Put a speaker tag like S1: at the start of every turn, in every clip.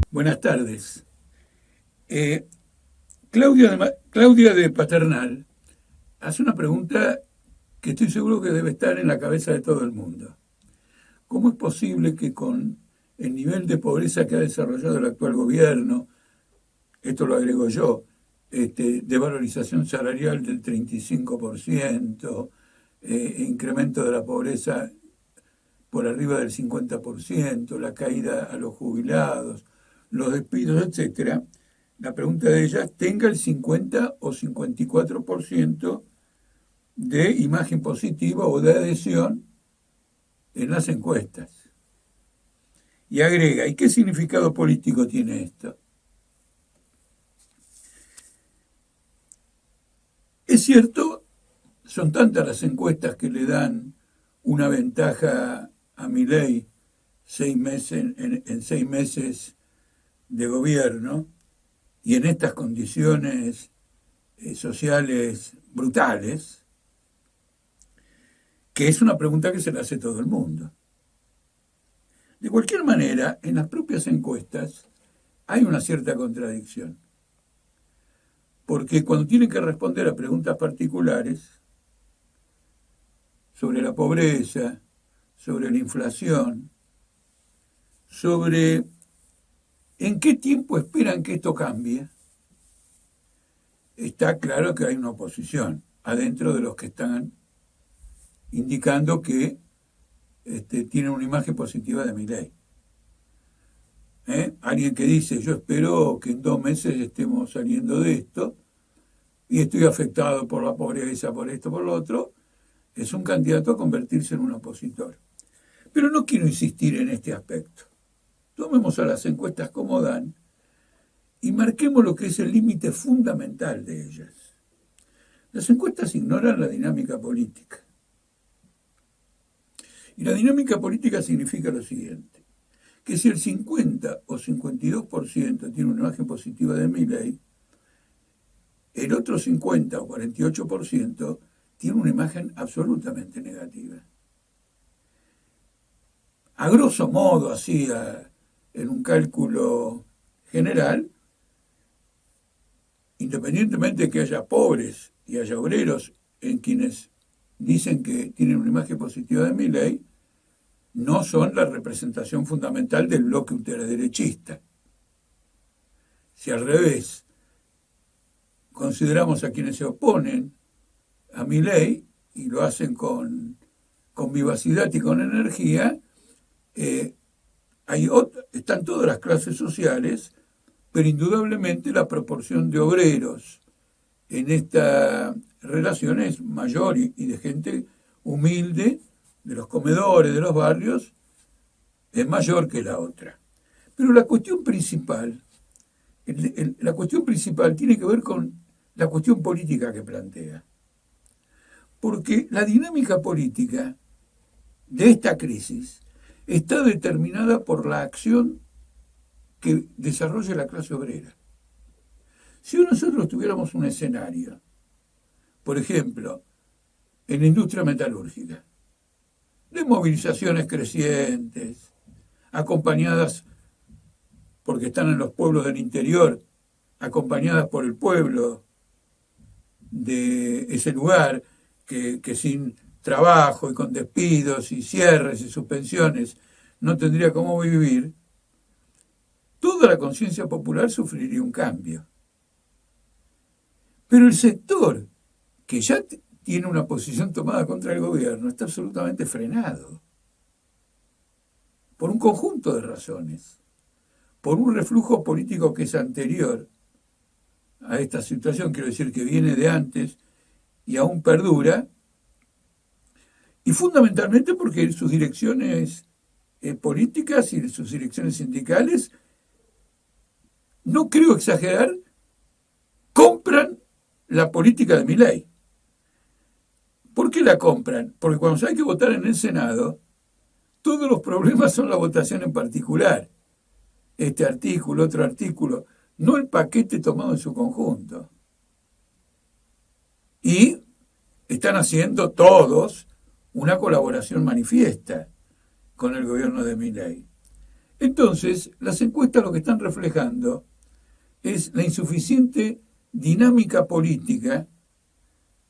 S1: Buenas tardes. Claudia de Paternal hace una pregunta que estoy seguro que debe estar en la cabeza de todo el mundo. ¿Cómo es posible que con el nivel de pobreza que ha desarrollado el actual gobierno, esto lo agrego yo, de valorización salarial del 35%, incremento de la pobreza por arriba del 50%, la caída a los jubilados, los despidos, etcétera, la pregunta de ella tenga el 50 o 54% de imagen positiva o de adhesión en las encuestas? Y agrega, ¿y qué significado político tiene esto? Es cierto, son tantas las encuestas que le dan una ventaja a Milei en 6 meses de gobierno y en estas condiciones sociales brutales, que es una pregunta que se le hace todo el mundo. De cualquier manera, en las propias encuestas hay una cierta contradicción, porque cuando tienen que responder a preguntas particulares sobre la pobreza, sobre la inflación, sobre en qué tiempo esperan que esto cambie, está claro que hay una oposición adentro de los que están indicando que tienen una imagen positiva de Milei. Alguien que dice, yo espero que en 2 meses estemos saliendo de esto y estoy afectado por la pobreza, por esto, por lo otro, es un candidato a convertirse en un opositor. Pero no quiero insistir en este aspecto. Tomemos a las encuestas como dan y marquemos lo que es el límite fundamental de ellas. Las encuestas ignoran la dinámica política. Y la dinámica política significa lo siguiente, que si el 50 o 52% tiene una imagen positiva de Milei, el otro 50 o 48% tiene una imagen absolutamente negativa. A grosso modo, así en un cálculo general, independientemente de que haya pobres y haya obreros en quienes dicen que tienen una imagen positiva de Milei, no son la representación fundamental del bloque ultraderechista. Si al revés consideramos a quienes se oponen a Milei y lo hacen con vivacidad y con energía, están todas las clases sociales, pero indudablemente la proporción de obreros en esta relación es mayor y de gente humilde, de los comedores, de los barrios, es mayor que la otra. Pero la cuestión principal tiene que ver con la cuestión política que plantea. Porque la dinámica política de esta crisis está determinada por la acción que desarrolla la clase obrera. Si nosotros tuviéramos un escenario, por ejemplo, en la industria metalúrgica, de movilizaciones crecientes, acompañadas, porque están en los pueblos del interior, acompañadas por el pueblo de ese lugar, que sin trabajo y con despidos y cierres y suspensiones no tendría cómo vivir, toda la conciencia popular sufriría un cambio. Pero el sector que ya tiene una posición tomada contra el gobierno está absolutamente frenado por un conjunto de razones, por un reflujo político que es anterior a esta situación, quiero decir que viene de antes y aún perdura, y fundamentalmente porque sus direcciones políticas y sus direcciones sindicales, no creo exagerar, compran la política de Milei. ¿Por qué la compran? Porque cuando hay que votar en el Senado, todos los problemas son la votación en particular. Este artículo, otro artículo, no el paquete tomado en su conjunto. Y están haciendo todos una colaboración manifiesta con el gobierno de Milei. Entonces, las encuestas lo que están reflejando es la insuficiente dinámica política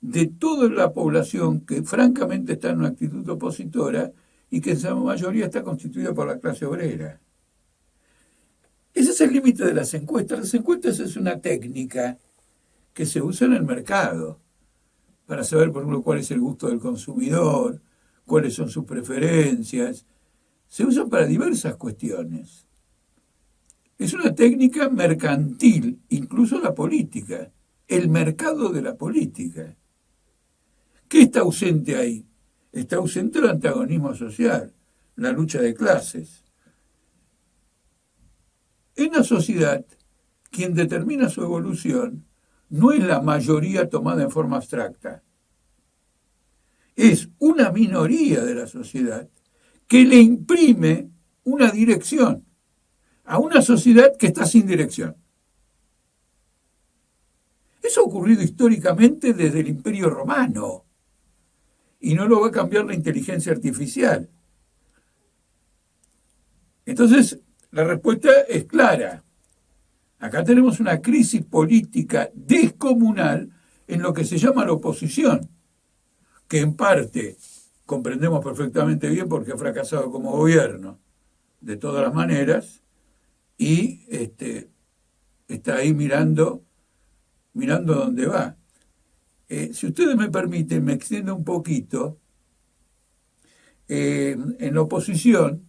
S1: de toda la población que francamente está en una actitud opositora y que en su mayoría está constituida por la clase obrera. Ese es el límite de las encuestas. Las encuestas es una técnica que se usa en el mercado para saber, por ejemplo, cuál es el gusto del consumidor, cuáles son sus preferencias. Se usan para diversas cuestiones. Es una técnica mercantil, incluso la política, el mercado de la política. ¿Qué está ausente ahí? Está ausente el antagonismo social, la lucha de clases. En la sociedad, quien determina su evolución no es la mayoría tomada en forma abstracta. Es una minoría de la sociedad que le imprime una dirección a una sociedad que está sin dirección. Eso ha ocurrido históricamente desde el Imperio Romano y no lo va a cambiar la inteligencia artificial. Entonces, la respuesta es clara. Acá tenemos una crisis política descomunal en lo que se llama la oposición, que en parte comprendemos perfectamente bien porque ha fracasado como gobierno de todas las maneras y está ahí mirando dónde va. Si ustedes me permiten, me extiendo un poquito. En la oposición,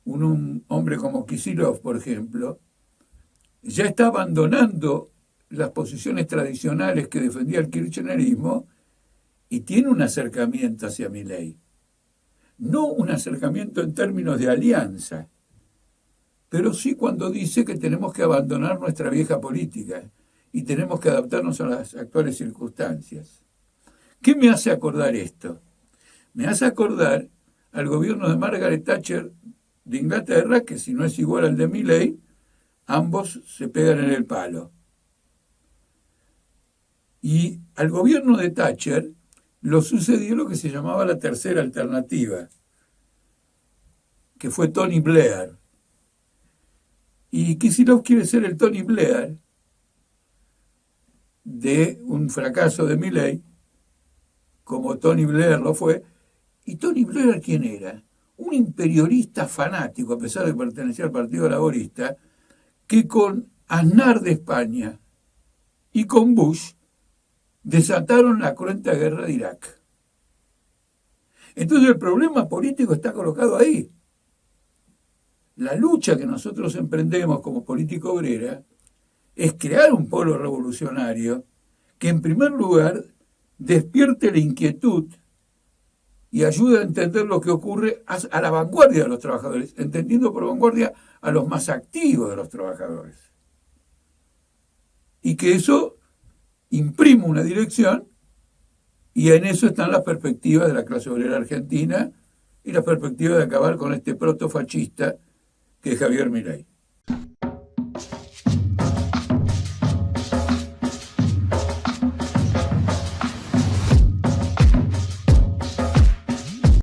S1: un hombre como Kicillof, por ejemplo, ya está abandonando las posiciones tradicionales que defendía el kirchnerismo y tiene un acercamiento hacia Milei. No un acercamiento en términos de alianza, pero sí cuando dice que tenemos que abandonar nuestra vieja política y tenemos que adaptarnos a las actuales circunstancias. ¿Qué me hace acordar esto? Me hace acordar al gobierno de Margaret Thatcher de Inglaterra, que si no es igual al de Milei, ambos se pegan en el palo. Y al gobierno de Thatcher lo sucedió lo que se llamaba la tercera alternativa, que fue Tony Blair. Y Kicillof quiere ser el Tony Blair de un fracaso de Milei, como Tony Blair lo fue. ¿Y Tony Blair quién era? Un imperialista fanático, a pesar de pertenecer al Partido Laborista, que con Aznar de España y con Bush desataron la cruenta guerra de Irak. Entonces el problema político está colocado ahí. La lucha que nosotros emprendemos como política obrera es crear un polo revolucionario que en primer lugar despierte la inquietud y ayude a entender lo que ocurre a la vanguardia de los trabajadores, entendiendo por vanguardia a los más activos de los trabajadores. Y que eso imprime una dirección y en eso están las perspectivas de la clase obrera argentina y las perspectivas de acabar con este protofascista que es Javier Milei.